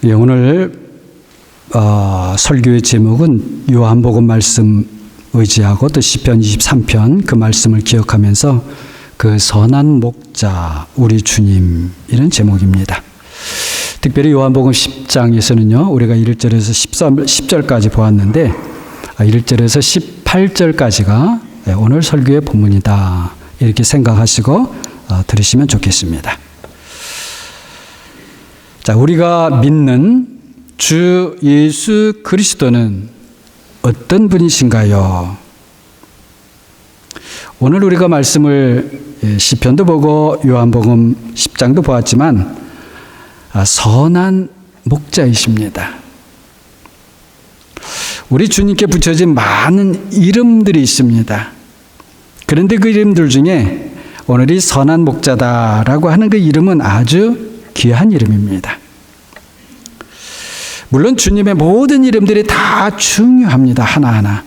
예, 오늘 설교의 제목은 요한복음 말씀 의지하고 또 시편 23편 그 말씀을 기억하면서 그 선한 목자 우리 주님, 이런 제목입니다. 특별히 요한복음 10장에서는요 우리가 1절에서 10절까지 보았는데 1절에서 18절까지가 오늘 설교의 본문이다, 이렇게 생각하시고 들으시면 좋겠습니다. 자, 우리가 믿는 주 예수 그리스도는 어떤 분이신가요? 오늘 우리가 말씀을 시편도 보고 요한복음 10장도 보았지만 선한 목자이십니다. 우리 주님께 붙여진 많은 이름들이 있습니다. 그런데 그 이름들 중에 오늘 이 선한 목자다라고 하는 그 이름은 아주 귀한 이름입니다. 물론 주님의 모든 이름들이 다 중요합니다. 하나하나.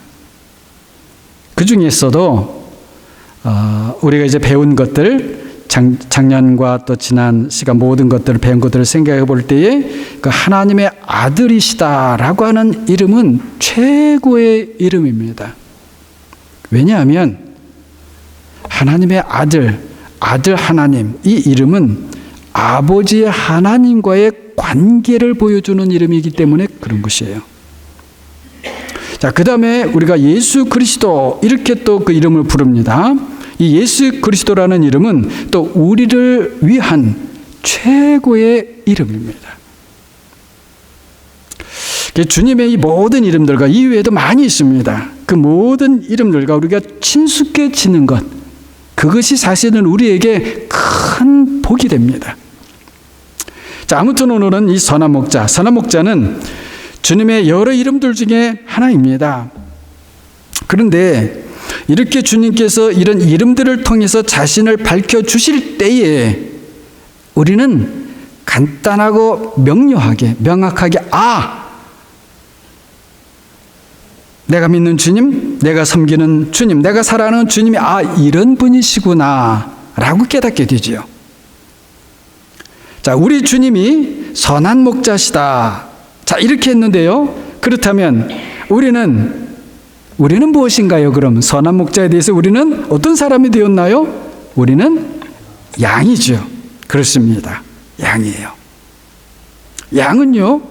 그 중에서도 우리가 이제 배운 것들, 작년과 또 지난 시간 모든 것들을 배운 것들을 생각해 볼 때에 그 하나님의 아들이시다라고 하는 이름은 최고의 이름입니다. 왜냐하면 하나님의 아들 하나님, 이 이름은 아버지의 하나님과의 관계를 보여주는 이름이기 때문에 그런 것이에요. 자, 그 다음에 우리가 예수 그리스도, 이렇게 또 그 이름을 부릅니다. 이 예수 그리스도라는 이름은 또 우리를 위한 최고의 이름입니다. 주님의 이 모든 이름들과 이외에도 많이 있습니다. 그 모든 이름들과 우리가 친숙해지는 것, 그것이 사실은 우리에게 큰 복이 됩니다. 자, 아무튼 오늘은 이 선한 목자는 주님의 여러 이름들 중에 하나입니다. 그런데 이렇게 주님께서 이런 이름들을 통해서 자신을 밝혀주실 때에 우리는 간단하고 명확하게 내가 믿는 주님, 내가 섬기는 주님, 내가 사랑하는 주님이 이런 분이시구나 라고 깨닫게 되지요. 자, 우리 주님이 선한 목자시다. 자, 이렇게 했는데요. 그렇다면 우리는 무엇인가요? 그럼 선한 목자에 대해서 우리는 어떤 사람이 되었나요? 우리는 양이죠. 그렇습니다. 양이에요. 양은요,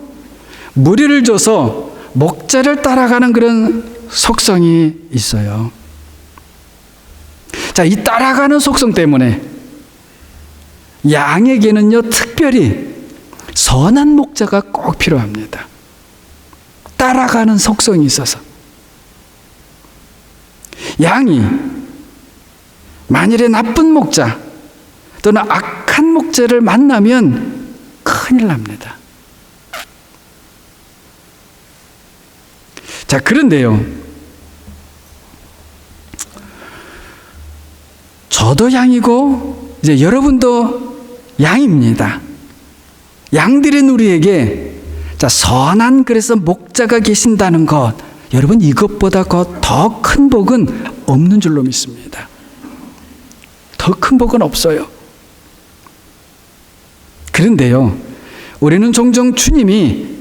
무리를 줘서 목자를 따라가는 그런 속성이 있어요. 자, 이 따라가는 속성 때문에 양에게는요, 특별히 선한 목자가 꼭 필요합니다. 따라가는 속성이 있어서. 양이 만일에 나쁜 목자 또는 악한 목자를 만나면 큰일 납니다. 자, 그런데요, 저도 양이고 이제 여러분도 양입니다. 양들인 우리에게 선한 그래서 목자가 계신다는 것, 여러분 이것보다 더 큰 복은 없는 줄로 믿습니다. 더 큰 복은 없어요. 그런데요, 우리는 종종 주님이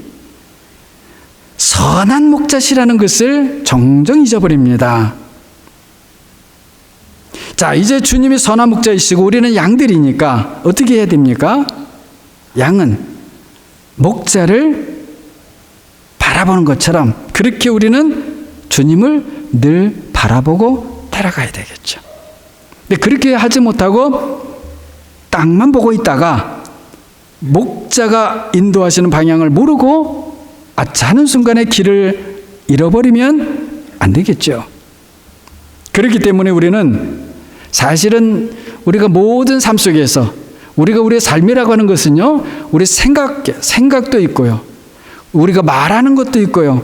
선한 목자시라는 것을 종종 잊어버립니다. 자, 이제 주님이 선한 목자이시고 우리는 양들이니까 어떻게 해야 됩니까? 양은 목자를 바라보는 것처럼 그렇게 우리는 주님을 늘 바라보고 따라가야 되겠죠. 근데 그렇게 하지 못하고 땅만 보고 있다가 목자가 인도하시는 방향을 모르고 하는 순간에 길을 잃어버리면 안 되겠죠. 그렇기 때문에 우리는 사실은 우리가 모든 삶 속에서 우리의 삶이라고 하는 것은요, 우리 생각도 있고요, 우리가 말하는 것도 있고요,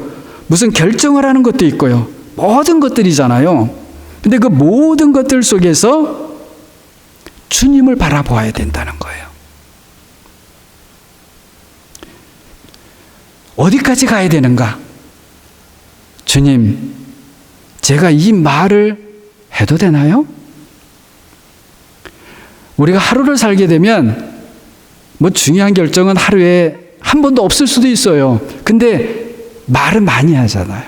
무슨 결정을 하는 것도 있고요, 모든 것들이잖아요. 근데 그 모든 것들 속에서 주님을 바라보아야 된다는 거예요. 어디까지 가야 되는가? 주님, 제가 이 말을 해도 되나요? 우리가 하루를 살게 되면 뭐 중요한 결정은 하루에 한 한 번도 없을 수도 있어요. 근데 말은 많이 하잖아요.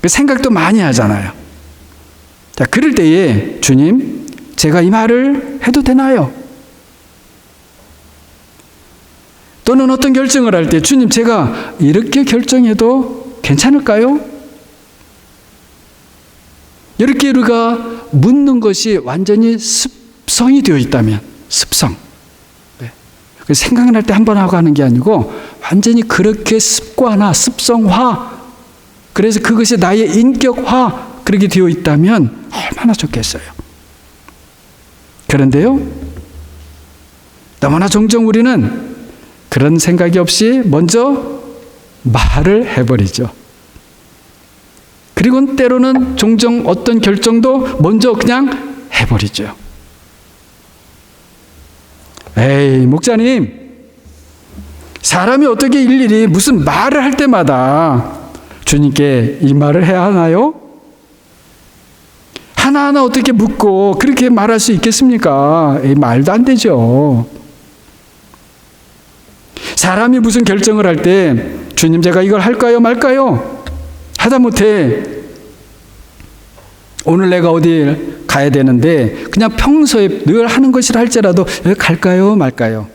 생각도 많이 하잖아요. 자, 그럴 때에 주님, 제가 이 말을 해도 되나요? 또는 어떤 결정을 할 때 주님, 제가 이렇게 결정해도 괜찮을까요? 이렇게 우리가 묻는 것이 완전히 습성이 되어 있다면, 습성. 생각날 때 한 번 하고 하는 게 아니고 완전히 그렇게 습관화, 습성화, 그래서 그것이 나의 인격화 그렇게 되어 있다면 얼마나 좋겠어요. 그런데요, 너무나 종종 우리는 그런 생각이 없이 먼저 말을 해버리죠. 그리고 때로는 종종 어떤 결정도 먼저 그냥 해버리죠. 에이, 목사님, 사람이 어떻게 일일이 무슨 말을 할 때마다 주님께 이 말을 해야 하나요? 하나하나 어떻게 묻고 그렇게 말할 수 있겠습니까? 에이, 말도 안 되죠. 사람이 무슨 결정을 할 때 주님, 제가 이걸 할까요 말까요? 하다못해 오늘 내가 어디 가야 되는데 그냥 평소에 늘 하는 것이라 할지라도 여기 갈까요 말까요?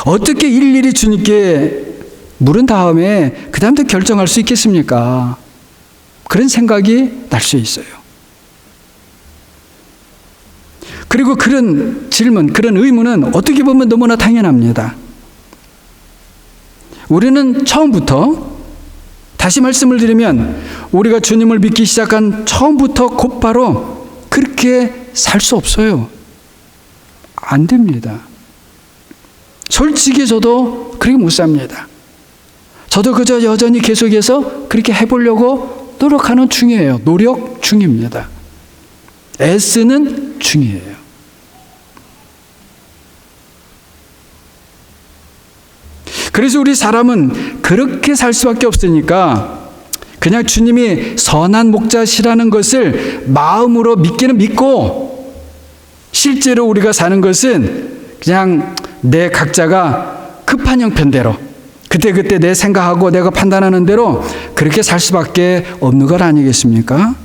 어떻게 일일이 주님께 물은 다음에 그 다음부터 결정할 수 있겠습니까? 그런 생각이 날 수 있어요. 그리고 그런 질문, 그런 의문은 어떻게 보면 너무나 당연합니다. 우리는 처음부터, 다시 말씀을 드리면 우리가 주님을 믿기 시작한 처음부터 곧바로 그렇게 살 수 없어요. 안 됩니다. 솔직히 저도 그렇게 못 삽니다. 저도 그저 여전히 계속해서 그렇게 해보려고 노력하는 중이에요. 노력 중입니다. 애쓰는 중이에요. 그래서 우리 사람은 그렇게 살 수밖에 없으니까 그냥 주님이 선한 목자시라는 것을 마음으로 믿기는 믿고, 실제로 우리가 사는 것은 그냥 내 각자가 급한 형편대로 그때그때 내 생각하고 내가 판단하는 대로 그렇게 살 수밖에 없는 것 아니겠습니까?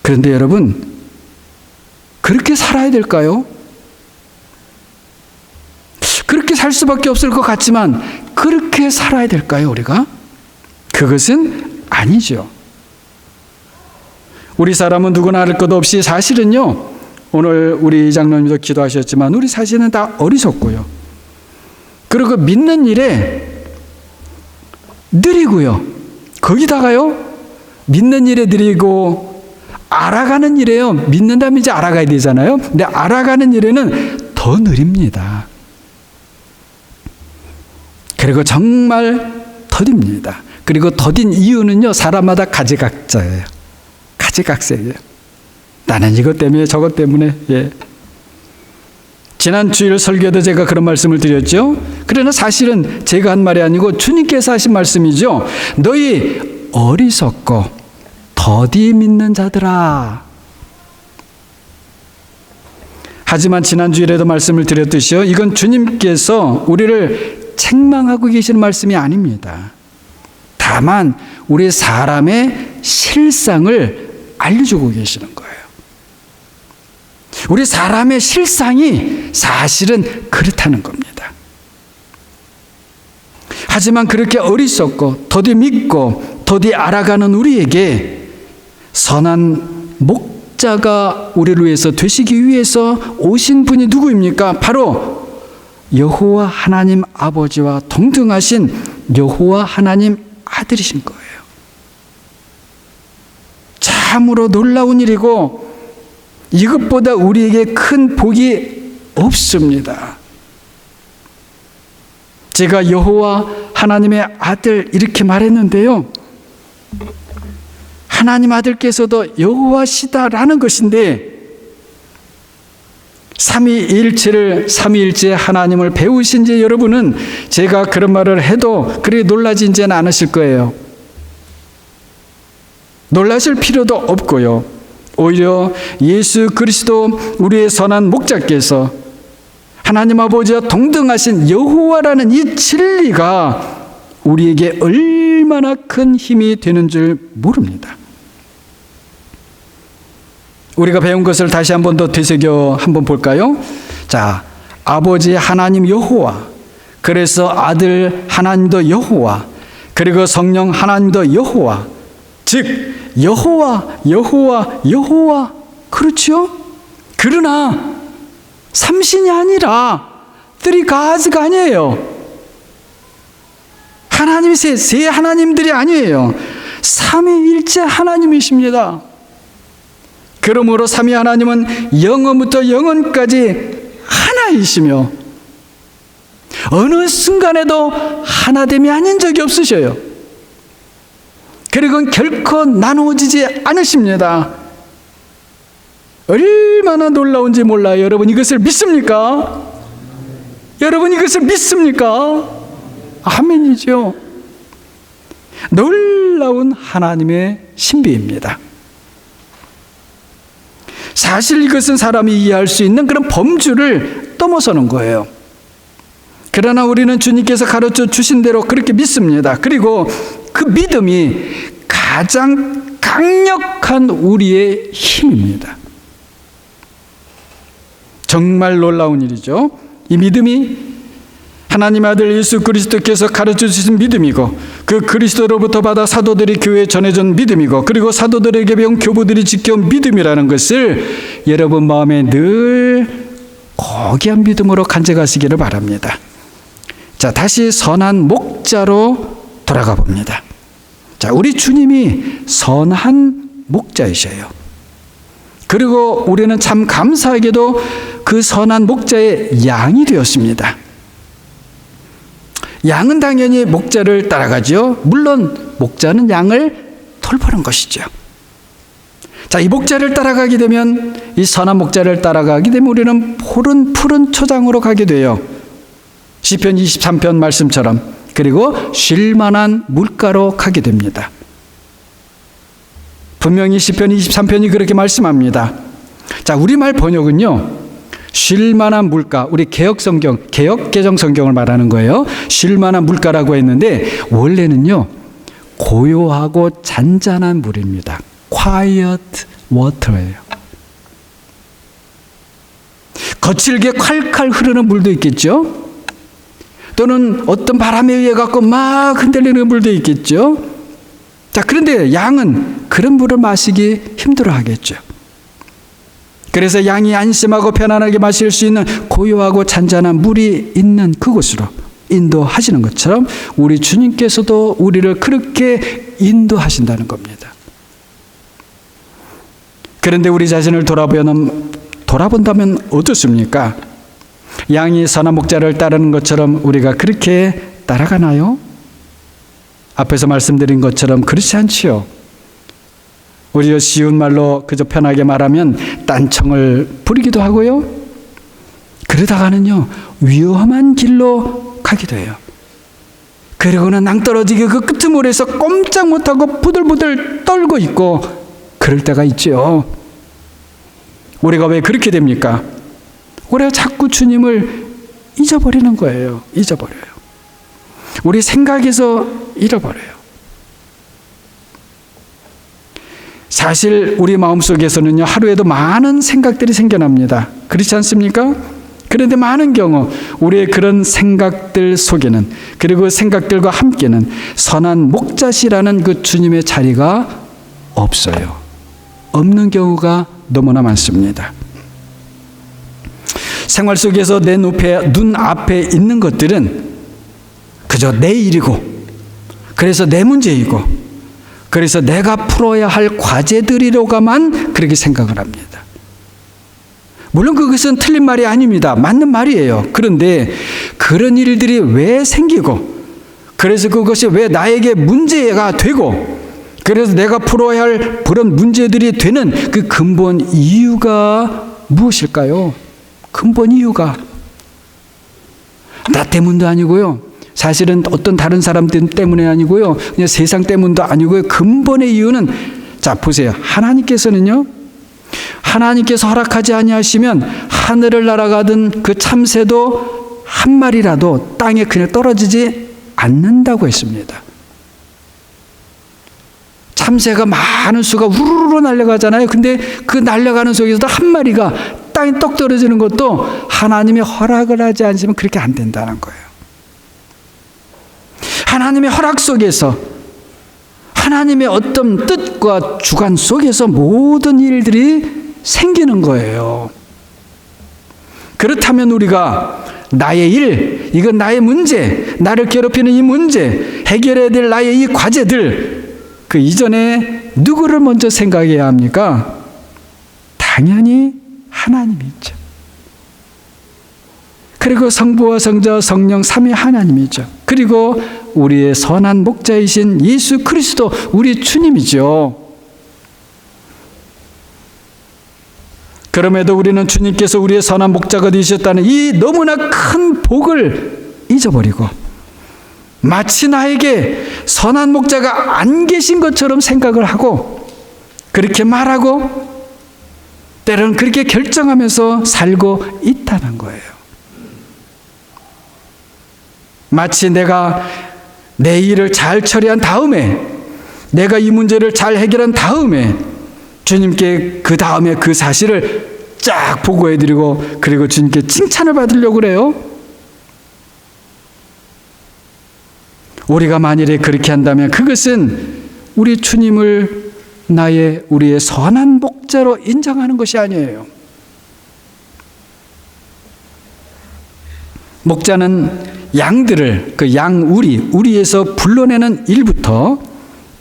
그런데 여러분, 그렇게 살아야 될까요? 그렇게 살 수밖에 없을 것 같지만 그렇게 살아야 될까요, 우리가? 그것은 아니죠. 우리 사람은 누구나 할 것 없이 사실은요, 오늘 우리 장로님도 기도하셨지만 우리 사실은 다 어리석고요. 그리고 믿는 일에 느리고요. 거기다가요, 믿는 일에 느리고 알아가는 일에요. 믿는다면 이제 알아가야 되잖아요. 근데 알아가는 일에는 더 느립니다. 그리고 정말 더딥니다. 그리고 더딘 이유는요, 사람마다 가지각자예요. 가지각색이에요. 나는 이것 때문에 저것 때문에. 예. 지난 주일 설교도 제가 그런 말씀을 드렸죠. 그러나 사실은 제가 한 말이 아니고 주님께서 하신 말씀이죠. 너희 어리석고 더디 믿는 자들아. 하지만 지난 주일에도 말씀을 드렸듯이요, 이건 주님께서 우리를 책망하고 계시는 말씀이 아닙니다. 다만 우리 사람의 실상을 알려주고 계시는 거예요. 우리 사람의 실상이 사실은 그렇다는 겁니다. 하지만 그렇게 어리석고 더디 믿고 더디 알아가는 우리에게 선한 목자가 우리를 위해서 되시기 위해서 오신 분이 누구입니까? 바로 여호와 하나님 아버지와 동등하신 여호와 하나님 아들이신 거예요. 참으로 놀라운 일이고 이것보다 우리에게 큰 복이 없습니다. 제가 여호와 하나님의 아들 이렇게 말했는데요, 하나님 아들께서도 여호와시다라는 것인데, 삼위일체 하나님을 배우신 지 여러분은 제가 그런 말을 해도 그렇게 놀라지는 않으실 거예요. 놀라실 필요도 없고요. 오히려 예수 그리스도 우리의 선한 목자께서 하나님 아버지와 동등하신 여호와라는 이 진리가 우리에게 얼마나 큰 힘이 되는 줄 모릅니다. 우리가 배운 것을 다시 한 번 더 되새겨 한번 볼까요? 자, 아버지 하나님 여호와, 그래서 아들 하나님도 여호와, 그리고 성령 하나님도 여호와, 즉 여호와 여호와 여호와. 그렇죠? 그러나 삼신이 아니라 three gods가 아니에요. 하나님이 세 하나님들이 아니에요. 삼위일체 하나님이십니다. 그러므로 삼위 하나님은 영원부터 영원까지 하나이시며 어느 순간에도 하나됨이 아닌 적이 없으셔요. 그리고 결코 나누어지지 않으십니다. 얼마나 놀라운지 몰라요. 여러분 이것을 믿습니까? 여러분 이것을 믿습니까? 아멘이죠. 놀라운 하나님의 신비입니다. 사실 이것은 사람이 이해할 수 있는 그런 범주를 넘어서는 거예요. 그러나 우리는 주님께서 가르쳐 주신 대로 그렇게 믿습니다. 그리고 그 믿음이 가장 강력한 우리의 힘입니다. 정말 놀라운 일이죠. 이 믿음이 하나님의 아들 예수 그리스도께서 가르쳐 주신 믿음이고, 그 그리스도로부터 받아 사도들이 교회에 전해준 믿음이고, 그리고 사도들에게 배운 교부들이 지켜온 믿음이라는 것을 여러분 마음에 늘 고귀한 믿음으로 간직하시기를 바랍니다. 자, 다시 선한 목자로 돌아가 봅니다. 자, 우리 주님이 선한 목자이셔요. 그리고 우리는 참 감사하게도 그 선한 목자의 양이 되었습니다. 양은 당연히 목자를 따라가죠. 물론 목자는 양을 돌보는 것이죠. 자, 이 목자를 따라가게 되면, 이 선한 목자를 따라가게 되면 우리는 푸른 초장으로 가게 돼요. 시편 23편 말씀처럼. 그리고 쉴만한 물가로 가게 됩니다. 분명히 시편 23편이 그렇게 말씀합니다. 자, 우리말 번역은요, 쉴만한 물가, 우리 개혁성경, 개혁개정 성경을 말하는 거예요. 쉴만한 물가라고 했는데 원래는요, 고요하고 잔잔한 물입니다. Quiet water예요. 거칠게 콸콸 흐르는 물도 있겠죠. 또는 어떤 바람에 의해 갖고 막 흔들리는 물도 있겠죠. 자, 그런데 양은 그런 물을 마시기 힘들어 하겠죠. 그래서 양이 안심하고 편안하게 마실 수 있는 고요하고 잔잔한 물이 있는 그곳으로 인도하시는 것처럼 우리 주님께서도 우리를 그렇게 인도하신다는 겁니다. 그런데 우리 자신을 돌아본다면 어떻습니까? 양이 선한 목자를 따르는 것처럼 우리가 그렇게 따라가나요? 앞에서 말씀드린 것처럼 그렇지 않지요. 우리가 쉬운 말로 그저 편하게 말하면 딴청을 부리기도 하고요. 그러다가는요, 위험한 길로 가기도 해요. 그리고는 낭떠러지게 그 끄트머리에서 꼼짝 못하고 부들부들 떨고 있고 그럴 때가 있죠. 우리가 왜 그렇게 됩니까? 우리가 자꾸 주님을 잊어버리는 거예요. 잊어버려요. 우리 생각에서 잃어버려요. 사실 우리 마음속에서는요, 하루에도 많은 생각들이 생겨납니다. 그렇지 않습니까? 그런데 많은 경우 우리의 그런 생각들 속에는, 그리고 생각들과 함께는 선한 목자시라는 그 주님의 자리가 없어요. 없는 경우가 너무나 많습니다. 생활 속에서 내 눈앞에 있는 것들은 그저 내 일이고, 그래서 내 문제이고, 그래서 내가 풀어야 할 과제들이로가만 그렇게 생각을 합니다. 물론 그것은 틀린 말이 아닙니다. 맞는 말이에요. 그런데 그런 일들이 왜 생기고, 그래서 그것이 왜 나에게 문제가 되고, 그래서 내가 풀어야 할 그런 문제들이 되는 그 근본 이유가 무엇일까요? 근본 이유가 나 때문도 아니고요, 사실은 어떤 다른 사람들 때문에 아니고요, 그냥 세상 때문도 아니고요, 근본의 이유는, 자 보세요. 하나님께서는요, 하나님께서 허락하지 아니하시면 하늘을 날아가던 그 참새도 한 마리라도 땅에 그냥 떨어지지 않는다고 했습니다. 참새가 많은 수가 우르르 날아가잖아요. 근데 그 날아가는 속에서도 한 마리가 땅에 떡 떨어지는 것도 하나님이 허락을 하지 않으시면 그렇게 안 된다는 거예요. 하나님의 허락 속에서, 하나님의 어떤 뜻과 주관 속에서 모든 일들이 생기는 거예요. 그렇다면 우리가 나의 일, 이건 나의 문제, 나를 괴롭히는 이 문제, 해결해야 될 나의 이 과제들, 그 이전에 누구를 먼저 생각해야 합니까? 당연히 하나님이죠. 그리고 성부와 성자 성령 삼위 하나님이죠. 그리고 우리의 선한 목자이신 예수 그리스도 우리 주님이죠. 그럼에도 우리는 주님께서 우리의 선한 목자가 되셨다는 이 너무나 큰 복을 잊어버리고 마치 나에게 선한 목자가 안 계신 것처럼 생각을 하고 그렇게 말하고 때로는 그렇게 결정하면서 살고 있다는 거예요. 마치 내가 내 일을 잘 처리한 다음에, 내가 이 문제를 잘 해결한 다음에 주님께 그 다음에 그 사실을 쫙 보고해드리고 그리고 주님께 칭찬을 받으려고 그래요. 우리가 만일에 그렇게 한다면 그것은 우리 주님을 우리의 선한 목자로 인정하는 것이 아니에요. 목자는 양들을, 그 우리에서 불러내는 일부터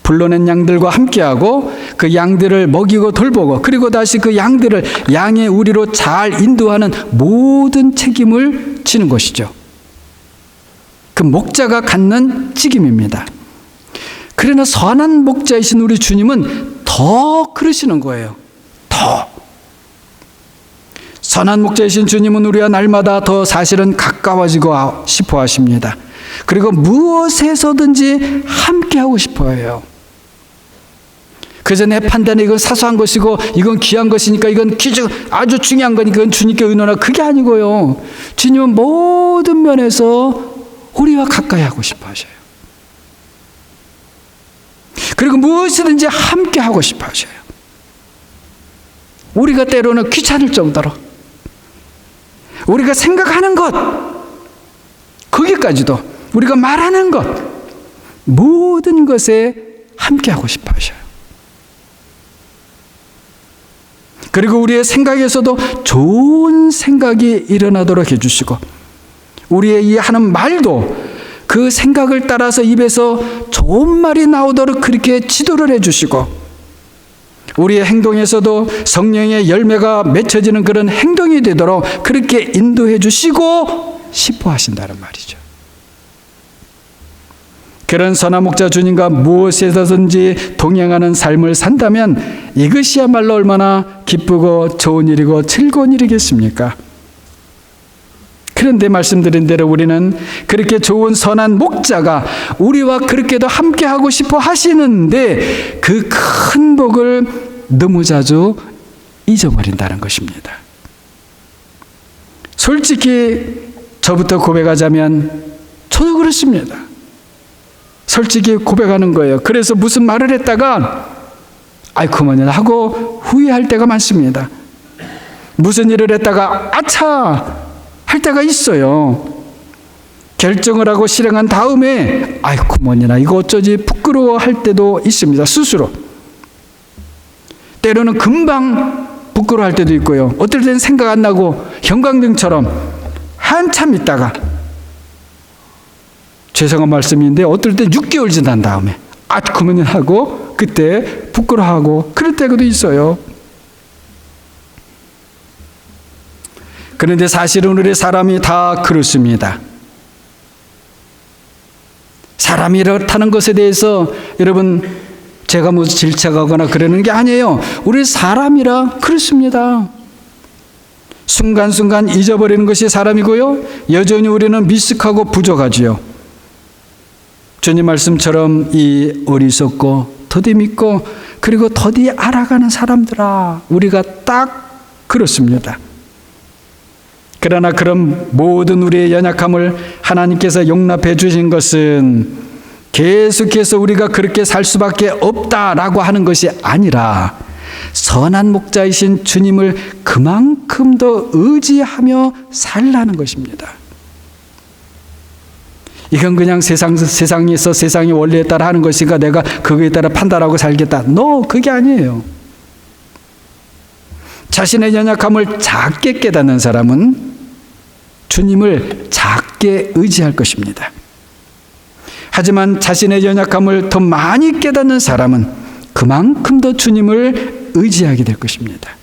불러낸 양들과 함께하고 그 양들을 먹이고 돌보고 그리고 다시 그 양들을 양의 우리로 잘 인도하는 모든 책임을 지는 것이죠. 그 목자가 갖는 책임입니다. 그러나 선한 목자이신 우리 주님은 더 그러시는 거예요. 더. 선한 목자이신 주님은 우리와 날마다 더 사실은 가까워지고 싶어 하십니다. 그리고 무엇에서든지 함께하고 싶어 해요. 그저 내 판단에 이건 사소한 것이고 이건 귀한 것이니까 이건 아주 중요한 거니까 이건 주님께 의논하고 그게 아니고요. 주님은 모든 면에서 우리와 가까이 하고 싶어 하셔요. 그리고 무엇이든지 함께 하고 싶어 하셔요. 우리가 때로는 귀찮을 정도로 우리가 생각하는 것, 거기까지도 우리가 말하는 것, 모든 것에 함께 하고 싶어 하셔요. 그리고 우리의 생각에서도 좋은 생각이 일어나도록 해주시고 우리의 이 하는 말도 그 생각을 따라서 입에서 좋은 말이 나오도록 그렇게 지도를 해주시고 우리의 행동에서도 성령의 열매가 맺혀지는 그런 행동이 되도록 그렇게 인도해 주시고 싶어 하신다는 말이죠. 그런 선한 목자 주님과 무엇에서든지 동행하는 삶을 산다면 이것이야말로 얼마나 기쁘고 좋은 일이고 즐거운 일이겠습니까? 그런데 말씀드린 대로 우리는 그렇게 좋은 선한 목자가 우리와 그렇게도 함께하고 싶어 하시는데 그 큰 복을 너무 자주 잊어버린다는 것입니다. 솔직히 저부터 고백하자면 저도 그렇습니다. 솔직히 고백하는 거예요. 그래서 무슨 말을 했다가 그만이나 하고 후회할 때가 많습니다. 무슨 일을 했다가 아차 할 때가 있어요. 결정을 하고 실행한 다음에 그만이나 이거 어쩌지 부끄러워할 때도 있습니다. 스스로. 때로는 금방 부끄러워할 때도 있고요. 어떨 때는 생각 안 나고 형광등처럼 한참 있다가 죄송한 말씀인데 어떨 때 6개월 지난 다음에 그만이나 하고 그때 부끄러워하고 그럴 때도 있어요. 그런데 사실은 우리 사람이 다 그렇습니다. 사람이 이렇다는 것에 대해서 여러분 제가 질책하거나 그러는 게 아니에요. 우리 사람이라 그렇습니다. 순간순간 잊어버리는 것이 사람이고요. 여전히 우리는 미숙하고 부족하지요. 주님 말씀처럼 이 어리석고 더디 믿고 그리고 더디 알아가는 사람들아, 우리가 딱 그렇습니다. 그러나 그런 모든 우리의 연약함을 하나님께서 용납해 주신 것은 계속해서 우리가 그렇게 살 수밖에 없다라고 하는 것이 아니라 선한 목자이신 주님을 그만큼 더 의지하며 살라는 것입니다. 이건 그냥 세상에서 세상의 원리에 따라 하는 것인가, 내가 그거에 따라 판단하고 살겠다. 그게 아니에요. 자신의 연약함을 작게 깨닫는 사람은 주님을 작게 의지할 것입니다. 하지만 자신의 연약함을 더 많이 깨닫는 사람은 그만큼 더 주님을 의지하게 될 것입니다.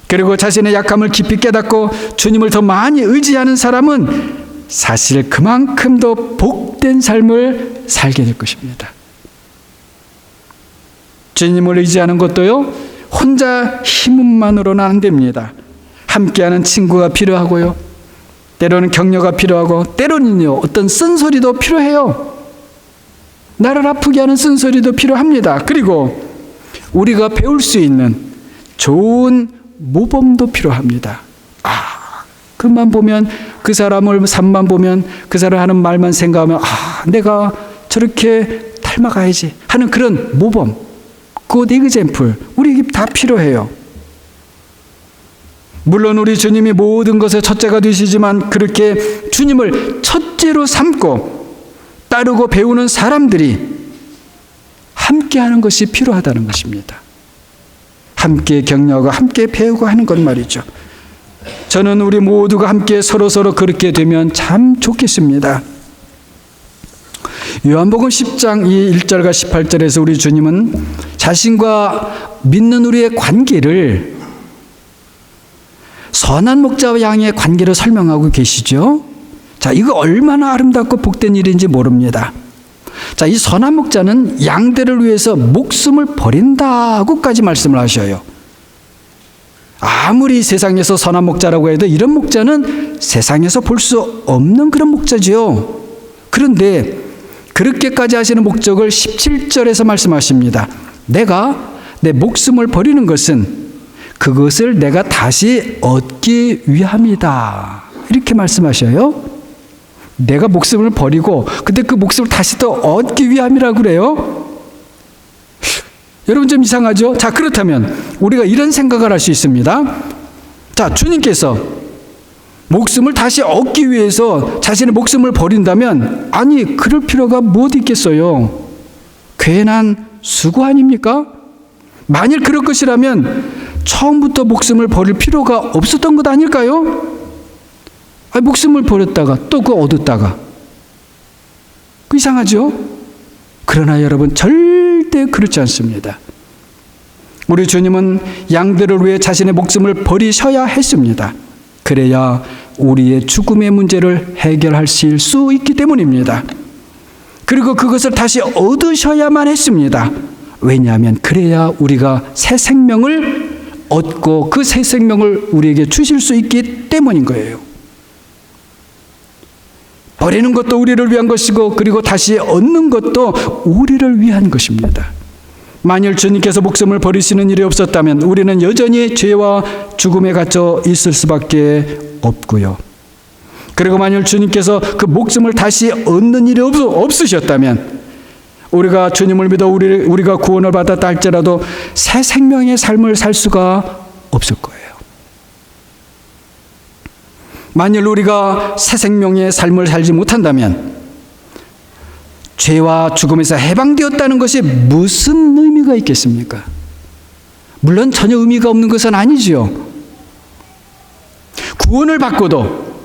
그리고 자신의 약함을 깊이 깨닫고 주님을 더 많이 의지하는 사람은 사실 그만큼 더 복된 삶을 살게 될 것입니다. 주님을 의지하는 것도요, 혼자 힘만으로는 안 됩니다. 함께하는 친구가 필요하고요, 때로는 격려가 필요하고, 때로는요 어떤 쓴소리도 필요해요. 나를 아프게 하는 쓴소리도 필요합니다. 그리고 우리가 배울 수 있는 좋은 모범도 필요합니다. 그만 보면, 그 사람을 삶만 보면, 그 사람 하는 말만 생각하면 내가 저렇게 닮아가야지 하는 그런 모범, 그 example, 우리에게 다 필요해요. 물론 우리 주님이 모든 것의 첫째가 되시지만 그렇게 주님을 첫째로 삼고 따르고 배우는 사람들이 함께하는 것이 필요하다는 것입니다. 함께 격려하고 함께 배우고 하는 것 말이죠. 저는 우리 모두가 함께 서로 그렇게 되면 참 좋겠습니다. 요한복음 10장 1절과 18절에서 우리 주님은 자신과 믿는 우리의 관계를 선한 목자와 양의 관계로 설명하고 계시죠. 자, 이거 얼마나 아름답고 복된 일인지 모릅니다. 자, 이 선한 목자는 양들을 위해서 목숨을 버린다고까지 말씀을 하셔요. 아무리 세상에서 선한 목자라고 해도 이런 목자는 세상에서 볼 수 없는 그런 목자지요. 그런데 그렇게까지 하시는 목적을 17절에서 말씀하십니다. 내가 내 목숨을 버리는 것은 그것을 내가 다시 얻기 위함이다, 이렇게 말씀하셔요. 내가 목숨을 버리고 근데 그 목숨을 다시 또 얻기 위함이라고 그래요. 여러분 좀 이상하죠? 자, 그렇다면 우리가 이런 생각을 할 수 있습니다. 자, 주님께서 목숨을 다시 얻기 위해서 자신의 목숨을 버린다면, 아니 그럴 필요가 뭐 있겠어요? 괜한 수고 아닙니까? 만일 그럴 것이라면 처음부터 목숨을 버릴 필요가 없었던 것 아닐까요? 목숨을 버렸다가 또 그거 얻었다가, 그 이상하죠? 그러나 여러분 절대 그렇지 않습니다. 우리 주님은 양들을 위해 자신의 목숨을 버리셔야 했습니다. 그래야 우리의 죽음의 문제를 해결하실 수 있기 때문입니다. 그리고 그것을 다시 얻으셔야만 했습니다. 왜냐하면 그래야 우리가 새 생명을 얻고 그 새 생명을 우리에게 주실 수 있기 때문인 거예요. 버리는 것도 우리를 위한 것이고 그리고 다시 얻는 것도 우리를 위한 것입니다. 만일 주님께서 목숨을 버리시는 일이 없었다면 우리는 여전히 죄와 죽음에 갇혀 있을 수밖에 없고요. 그리고 만일 주님께서 그 목숨을 다시 얻는 일이 없으셨다면 우리가 주님을 믿어 우리가 구원을 받았다 할지라도 새 생명의 삶을 살 수가 없을 거예요. 만일 우리가 새 생명의 삶을 살지 못한다면 죄와 죽음에서 해방되었다는 것이 무슨 의미가 있겠습니까? 물론 전혀 의미가 없는 것은 아니지요. 구원을 받고도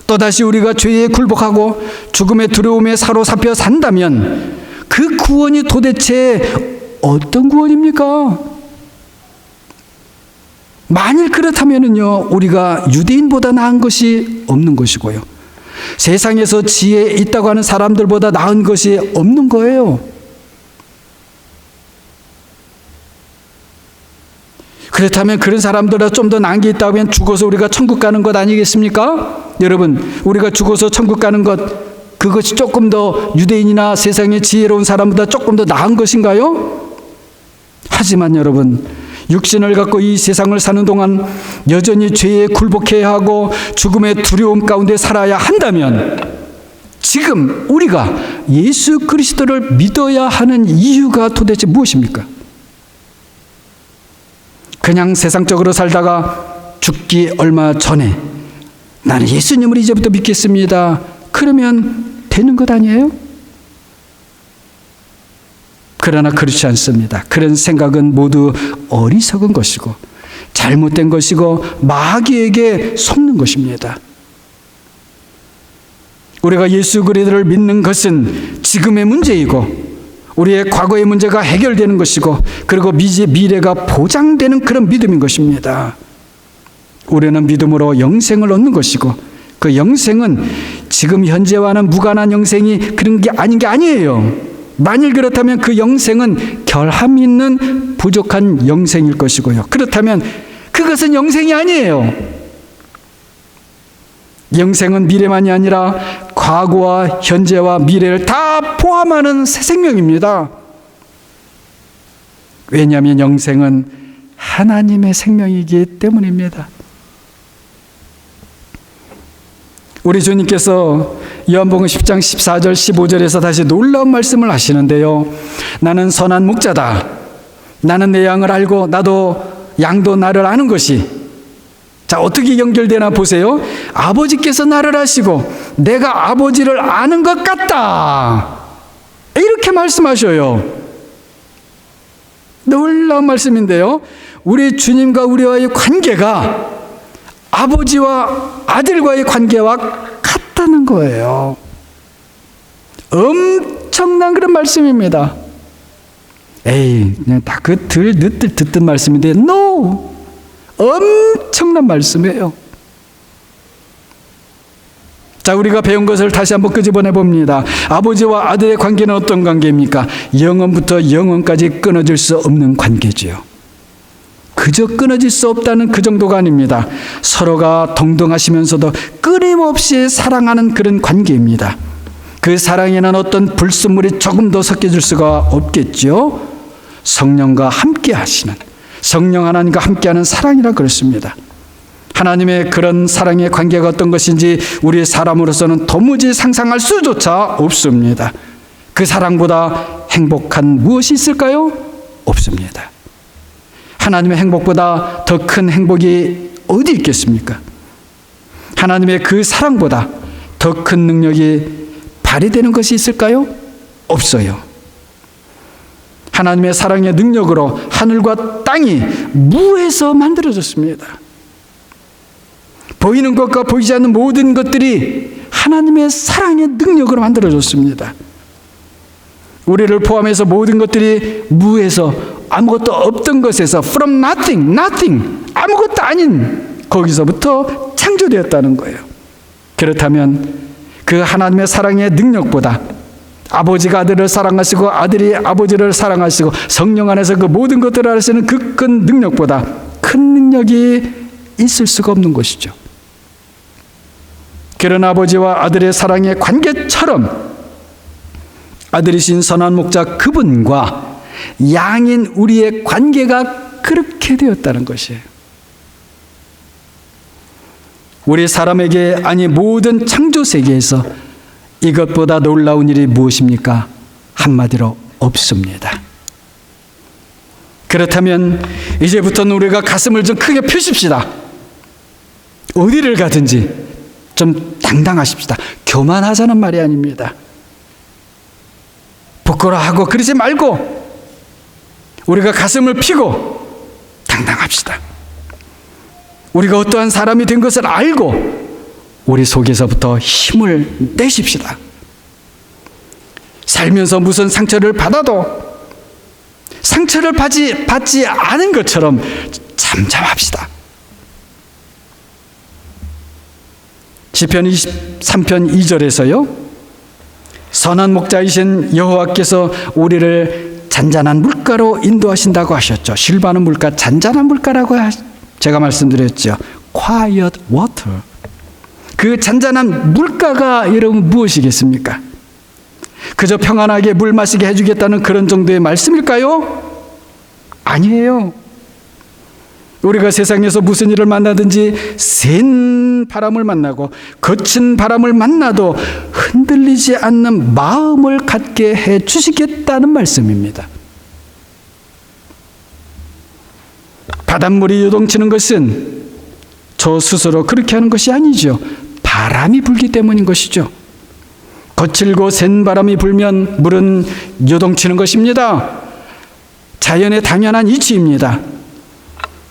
또다시 우리가 죄에 굴복하고 죽음의 두려움에 사로잡혀 산다면 그 구원이 도대체 어떤 구원입니까? 만일 그렇다면요, 우리가 유대인보다 나은 것이 없는 것이고요, 세상에서 지혜 있다고 하는 사람들보다 나은 것이 없는 거예요. 그렇다면 그런 사람들보다 좀 더 나은 게 있다고 하면 죽어서 우리가 천국 가는 것 아니겠습니까? 여러분, 우리가 죽어서 천국 가는 것 그것이 조금 더 유대인이나 세상의 지혜로운 사람보다 조금 더 나은 것인가요? 하지만 여러분, 육신을 갖고 이 세상을 사는 동안 여전히 죄에 굴복해야 하고 죽음의 두려움 가운데 살아야 한다면 지금 우리가 예수 그리스도를 믿어야 하는 이유가 도대체 무엇입니까? 그냥 세상적으로 살다가 죽기 얼마 전에 나는 예수님을 이제부터 믿겠습니다. 그러면 되는 것 아니에요? 그러나 그렇지 않습니다. 그런 생각은 모두 어리석은 것이고 잘못된 것이고 마귀에게 속는 것입니다. 우리가 예수 그리스도를 믿는 것은 지금의 문제이고 우리의 과거의 문제가 해결되는 것이고 그리고 미래가 보장되는 그런 믿음인 것입니다. 우리는 믿음으로 영생을 얻는 것이고 그 영생은 지금 현재와는 무관한 영생이 그런 게 아닌 게 아니에요. 만일 그렇다면 그 영생은 결함 있는 부족한 영생일 것이고요. 그렇다면 그것은 영생이 아니에요. 영생은 미래만이 아니라 과거와 현재와 미래를 다 포함하는 새 생명입니다. 왜냐하면 영생은 하나님의 생명이기 때문입니다. 우리 주님께서 요한복음 10장 14절 15절에서 다시 놀라운 말씀을 하시는데요. 나는 선한 목자다. 나는 내 양을 알고 나도 양도 나를 아는 것이. 자, 어떻게 연결되나 보세요. 아버지께서 나를 아시고 내가 아버지를 아는 것 같다. 이렇게 말씀하셔요. 놀라운 말씀인데요. 우리 주님과 우리와의 관계가 아버지와 아들과의 관계와 같다는 거예요. 엄청난 그런 말씀입니다. 에이, 그냥 다 그 늦들 듣던 말씀인데, no! 엄청난 말씀이에요. 자, 우리가 배운 것을 다시 한번 끄집어내 봅니다. 아버지와 아들의 관계는 어떤 관계입니까? 영원부터 영원까지 끊어질 수 없는 관계지요. 그저 끊어질 수 없다는 그 정도가 아닙니다. 서로가 동등하시면서도 끊임없이 사랑하는 그런 관계입니다. 그 사랑에는 어떤 불순물이 조금 더 섞여질 수가 없겠죠. 성령과 함께 하시는, 성령 하나님과 함께하는 사랑이라 그렇습니다. 하나님의 그런 사랑의 관계가 어떤 것인지 우리 사람으로서는 도무지 상상할 수조차 없습니다. 그 사랑보다 행복한 무엇이 있을까요? 없습니다. 하나님의 행복보다 더 큰 행복이 어디 있겠습니까? 하나님의 그 사랑보다 더 큰 능력이 발휘되는 것이 있을까요? 없어요. 하나님의 사랑의 능력으로 하늘과 땅이 무에서 만들어졌습니다. 보이는 것과 보이지 않는 모든 것들이 하나님의 사랑의 능력으로 만들어졌습니다. 우리를 포함해서 모든 것들이 무에서, 아무것도 없던 것에서, from nothing, 아무것도 아닌 거기서부터 창조되었다는 거예요. 그렇다면 그 하나님의 사랑의 능력보다 아버지가 아들을 사랑하시고 아들이 아버지를 사랑하시고 성령 안에서 그 모든 것들을 하시는 그 큰 능력보다 큰 능력이 있을 수가 없는 것이죠. 그런 아버지와 아들의 사랑의 관계처럼 아들이신 선한 목자 그분과 양인 우리의 관계가 그렇게 되었다는 것이에요. 우리 사람에게, 아니 모든 창조 세계에서 이것보다 놀라운 일이 무엇입니까? 한마디로 없습니다. 그렇다면 이제부터는 우리가 가슴을 좀 크게 펴십시다. 어디를 가든지 좀 당당하십시다. 교만하자는 말이 아닙니다. 부끄러워하고 그러지 말고 우리가 가슴을 펴고 당당합시다. 우리가 어떠한 사람이 된 것을 알고 우리 속에서부터 힘을 내십시다. 살면서 무슨 상처를 받아도 상처를 받지 않은 것처럼 잠잠합시다. 시편 23편 2절에서요. 선한 목자이신 여호와께서 우리를 잔잔한 물가로 인도하신다고 하셨죠. 쉴바는 물가, 잔잔한 물가라고 제가 말씀드렸죠. Quiet water. 그 잔잔한 물가가 여러분 무엇이겠습니까? 그저 평안하게 물 마시게 해주겠다는 그런 정도의 말씀일까요? 아니에요. 우리가 세상에서 무슨 일을 만나든지 센 바람을 만나고 거친 바람을 만나도 흔들리지 않는 마음을 갖게 해 주시겠다는 말씀입니다. 바닷물이 요동치는 것은 저 스스로 그렇게 하는 것이 아니죠. 바람이 불기 때문인 것이죠. 거칠고 센 바람이 불면 물은 요동치는 것입니다. 자연의 당연한 이치입니다.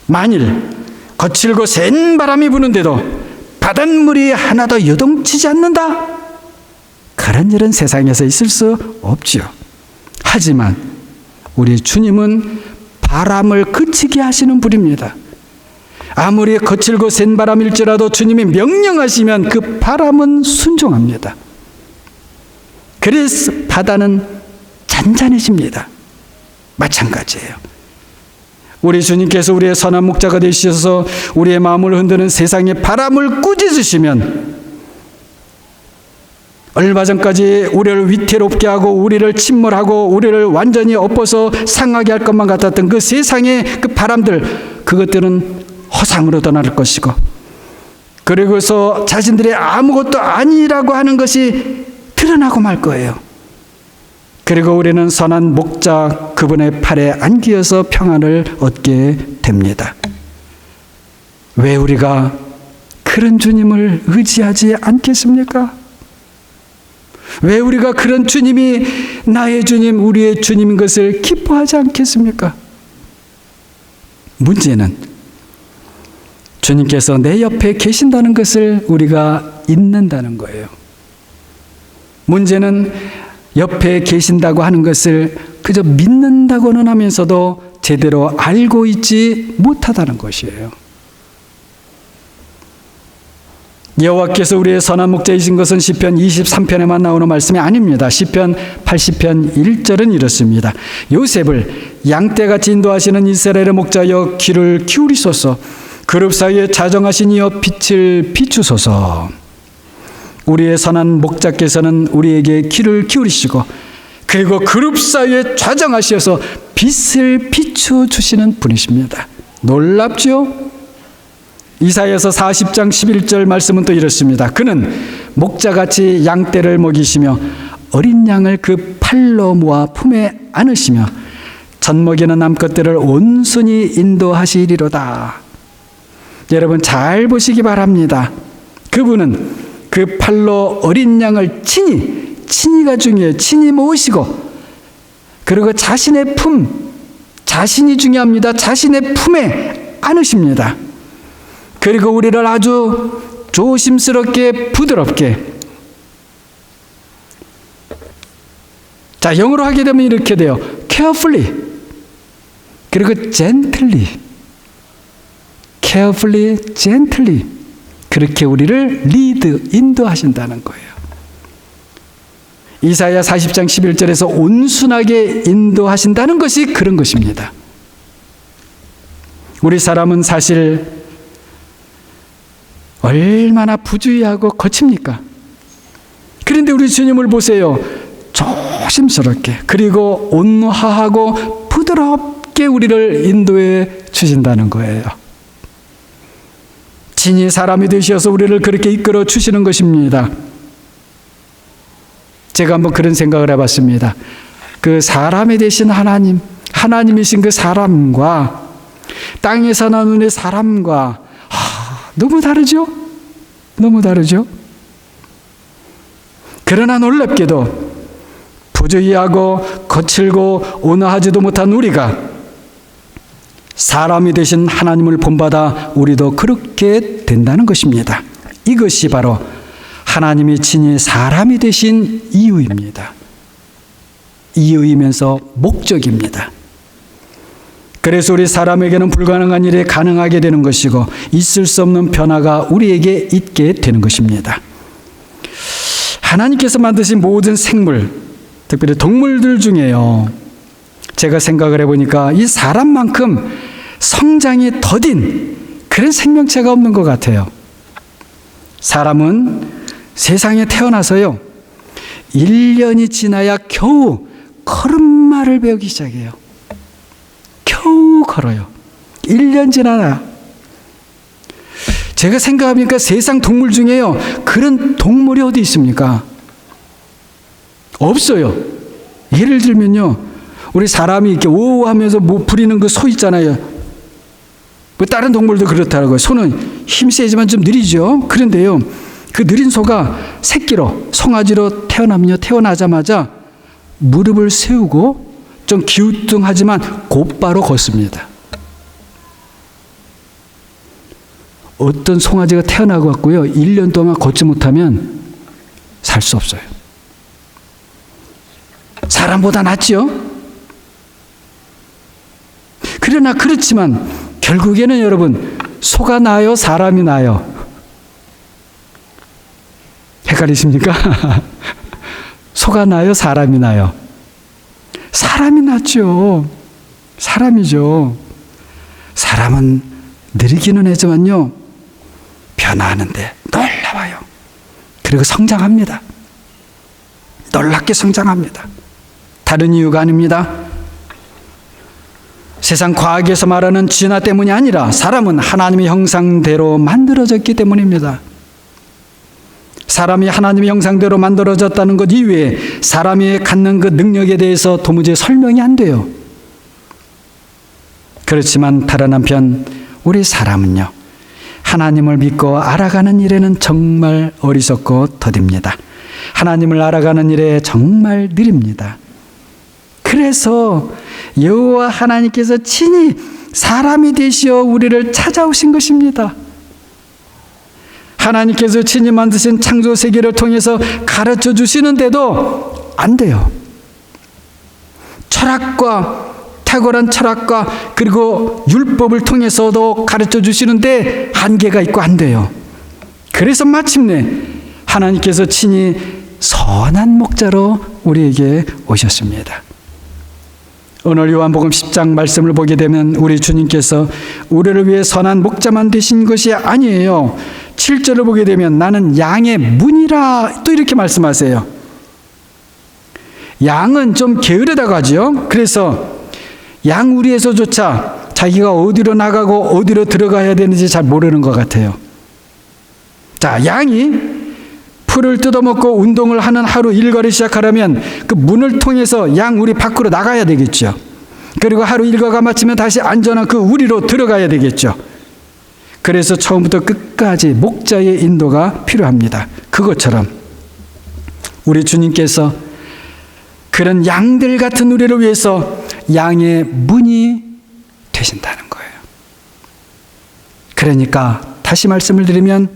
만일 거칠고 센 바람이 부는데도 바닷물이 하나도 요동치지 않는다? 그런 일은 세상에서 있을 수 없죠. 하지만 우리 주님은 바람을 그치게 하시는 분입니다. 아무리 거칠고 센 바람일지라도 주님이 명령하시면 그 바람은 순종합니다. 그래서 바다는 잔잔해집니다. 마찬가지예요. 우리 주님께서 우리의 선한 목자가 되시셔서 우리의 마음을 흔드는 세상의 바람을 꾸짖으시면 얼마 전까지 우리를 위태롭게 하고 우리를 침몰하고 우리를 완전히 엎어서 상하게 할 것만 같았던 그 세상의 그 바람들, 그것들은 허상으로 떠날 것이고, 그리고서 자신들의 아무것도 아니라고 하는 것이 드러나고 말 거예요. 그리고 우리는 선한 목자 그분의 팔에 안기어서 평안을 얻게 됩니다. 왜 우리가 그런 주님을 의지하지 않겠습니까? 왜 우리가 그런 주님이 나의 주님, 우리의 주님인 것을 기뻐하지 않겠습니까? 문제는 주님께서 내 옆에 계신다는 것을 우리가 잊는다는 거예요. 문제는 옆에 계신다고 하는 것을 그저 믿는다고는 하면서도 제대로 알고 있지 못하다는 것이에요. 여호와께서 우리의 선한 목자이신 것은 시편 23편에만 나오는 말씀이 아닙니다. 시편 80편 1절은 이렇습니다. 요셉을 양떼같이 인도하시는 이스라엘의 목자여 귀를 기울이소서. 그룹 사이에 자정하신 이여 빛을 비추소서. 우리의 선한 목자께서는 우리에게 귀를 기울이시고 그리고 그룹 사이에 좌정하셔서 빛을 비춰주시는 분이십니다. 놀랍죠? 이사야서 40장 11절 말씀은 또 이렇습니다. 그는 목자같이 양떼를 먹이시며 어린 양을 그 팔로 모아 품에 안으시며 젖먹이는 암컷들을 온순히 인도하시리로다. 여러분 잘 보시기 바랍니다. 그분은 그 팔로 어린 양을 친히가 중요해요. 친히 모으시고 그리고 자신의 품, 자신이 중요합니다. 자신의 품에 안으십니다. 그리고 우리를 아주 조심스럽게 부드럽게, 자 영어로 하게 되면 이렇게 돼요. carefully 그리고 gently, carefully, gently 그렇게 우리를 리드, 인도하신다는 거예요. 이사야 40장 11절에서 온순하게 인도하신다는 것이 그런 것입니다. 우리 사람은 사실 얼마나 부주의하고 거칩니까? 그런데 우리 주님을 보세요. 조심스럽게 그리고 온화하고 부드럽게 우리를 인도해 주신다는 거예요. 친히 사람이 되셔서 우리를 그렇게 이끌어 주시는 것입니다. 제가 한번 그런 생각을 해봤습니다. 그 사람이 되신 하나님, 하나님이신 그 사람과 땅에서 나누는 사람과 너무 다르죠? 너무 다르죠? 그러나 놀랍게도 부주의하고 거칠고 온화하지도 못한 우리가 사람이 되신 하나님을 본받아 우리도 그렇게 된다는 것입니다. 이것이 바로 하나님이 친히 사람이 되신 이유입니다. 이유이면서 목적입니다. 그래서 우리 사람에게는 불가능한 일이 가능하게 되는 것이고 있을 수 없는 변화가 우리에게 있게 되는 것입니다. 하나님께서 만드신 모든 생물, 특별히 동물들 중에요, 제가 생각을 해보니까 이 사람만큼 성장이 더딘 그런 생명체가 없는 것 같아요. 사람은 세상에 태어나서요, 1년이 지나야 겨우 걸음마를 배우기 시작해요. 겨우 걸어요. 1년 지나야. 제가 생각해보니까 세상 동물 중에요, 그런 동물이 어디 있습니까? 없어요. 예를 들면요, 우리 사람이 이렇게 오하면서 뭐 부리는 그 소 있잖아요. 뭐 다른 동물도 그렇더라고요. 소는 힘 세지만 좀 느리죠. 그런데요, 그 느린 소가 새끼로, 송아지로 태어나자마자 무릎을 세우고 좀 기우뚱하지만 곧바로 걷습니다. 어떤 송아지가 태어나고 왔고요, 1년 동안 걷지 못하면 살 수 없어요. 사람보다 낫지요? 그러나 그렇지만 결국에는 여러분, 소가 나아요, 사람이 나아요? 헷갈리십니까? 소가 나아요, 사람이 나아요? 사람이 낫죠. 사람이죠. 사람은 느리기는 하지만요, 변화하는데 놀라워요. 그리고 성장합니다. 놀랍게 성장합니다. 다른 이유가 아닙니다. 세상 과학에서 말하는 진화 때문이 아니라 사람은 하나님의 형상대로 만들어졌기 때문입니다. 사람이 하나님의 형상대로 만들어졌다는 것 이외에 사람이 갖는 그 능력에 대해서 도무지 설명이 안 돼요. 그렇지만 다른 한편 우리 사람은요, 하나님을 믿고 알아가는 일에는 정말 어리석고 더딥니다. 하나님을 알아가는 일에 정말 느립니다. 그래서 여호와 하나님께서 친히 사람이 되시어 우리를 찾아오신 것입니다. 하나님께서 친히 만드신 창조 세계를 통해서 가르쳐 주시는데도 안 돼요. 철학과, 탁월한 철학과 그리고 율법을 통해서도 가르쳐 주시는데 한계가 있고 안 돼요. 그래서 마침내 하나님께서 친히 선한 목자로 우리에게 오셨습니다. 오늘 요한복음 10장 말씀을 보게 되면 우리 주님께서 우리를 위해 선한 목자만 되신 것이 아니에요. 7절을 보게 되면 나는 양의 문이라 또 이렇게 말씀하세요. 양은 좀 게으르다고 하죠. 그래서 양우리에서조차 자기가 어디로 나가고 어디로 들어가야 되는지 잘 모르는 것 같아요. 자, 양이 풀을 뜯어먹고 운동을 하는 하루 일과를 시작하려면 그 문을 통해서 양 우리 밖으로 나가야 되겠죠. 그리고 하루 일과가 마치면 다시 안전한 그 우리로 들어가야 되겠죠. 그래서 처음부터 끝까지 목자의 인도가 필요합니다. 그것처럼 우리 주님께서 그런 양들 같은 우리를 위해서 양의 문이 되신다는 거예요. 그러니까 다시 말씀을 드리면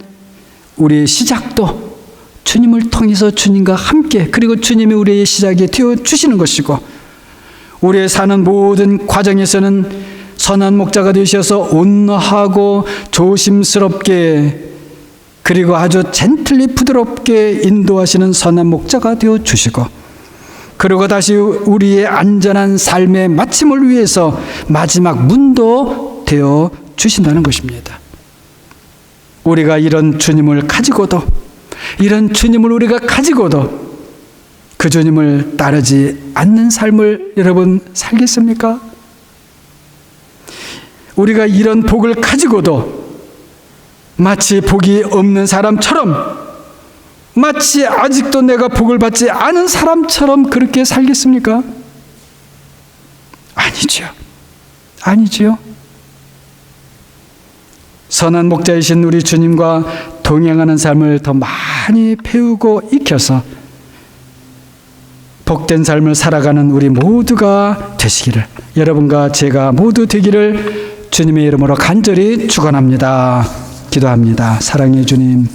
우리의 시작도 주님을 통해서 주님과 함께, 그리고 주님이 우리의 시작에 띄워주시는 것이고, 우리의 사는 모든 과정에서는 선한 목자가 되셔서 온화하고 조심스럽게 그리고 아주 젠틀리 부드럽게 인도하시는 선한 목자가 되어주시고, 그리고 다시 우리의 안전한 삶의 마침을 위해서 마지막 문도 되어주신다는 것입니다. 우리가 이런 주님을 가지고도, 이런 주님을 우리가 가지고도 그 주님을 따르지 않는 삶을 여러분 살겠습니까? 우리가 이런 복을 가지고도 마치 복이 없는 사람처럼, 마치 아직도 내가 복을 받지 않은 사람처럼 그렇게 살겠습니까? 아니죠. 아니지요. 선한 목자이신 우리 주님과 동행하는 삶을 더 많이 배우고 익혀서 복된 삶을 살아가는 우리 모두가 되시기를, 여러분과 제가 모두 되기를 주님의 이름으로 간절히 축원합니다. 기도합니다. 사랑의 주님,